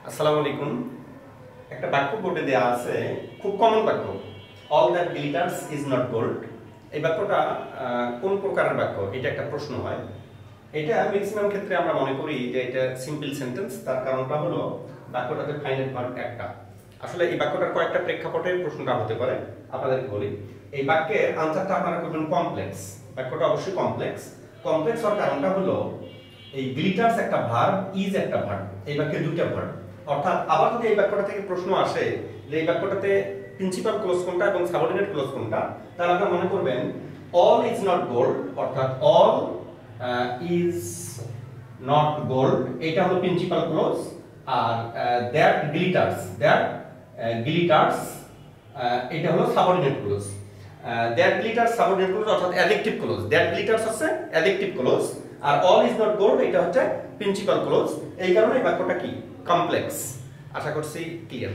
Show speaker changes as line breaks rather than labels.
আসসালামু আলাইকুম। একটা বাক্য বোর্ডে দেওয়া আছে, খুব কমন বাক্য, all that glitters is not gold. এই বাক্যটা কোন প্রকারের বাক্য, এটা একটা প্রশ্ন হয়। এটা ম্যাক্সিমাম ক্ষেত্রে আমরা মনে করি যে এটা সিম্পল সেন্টেন্স। তার কারণটা হলো বাক্যটাতে ফাইনাইট ভার্ব একটা। আসলে এই বাক্যটার কয়েকটা প্রেক্ষাপটে প্রশ্নটা হতে পারে। আপনাদেরকে বলি, এই বাক্যের আনসারটা আপনারা করবেন কমপ্লেক্স। বাক্যটা অবশ্যই কমপ্লেক্স। কমপ্লেক্স হওয়ার কারণটা হলো এই গ্লিটার্স একটা ভার্ব, ইজ একটা ভার্ব। এই বাক্যে দুইটা ভার্ব। অর্থাৎ আবার যদি এই বাক্যটা থেকে প্রশ্ন আসে যে এই বাক্যটাতে প্রিন্সিপাল ক্লোজ কোনটা এবং সাবঅর্ডিনেট ক্লোজ কোনটা, তাহলে আপনারা মনে করবেন অল ইজ নট গোল্ড, অর্থাৎ অল ইজ নট গোল্ড এটা হলো প্রিন্সিপাল ক্লোজ। আর দ্যাট গ্লিটার্স এটা হলো subordinate clause. That glitters subordinate clause অর্থাৎ অ্যাডজেক্টিভ ক্লোজ। দ্যাট গ্লিটার্স হচ্ছে অ্যাডজেক্টিভ ক্লোজ আর অল ইজ নট গোল্ড এটা হচ্ছে প্রিন্সিপাল ক্লোজ। এই কারণে এই বাক্যটা কি কমপ্লেক্স। আশা করছি ক্লিয়ার।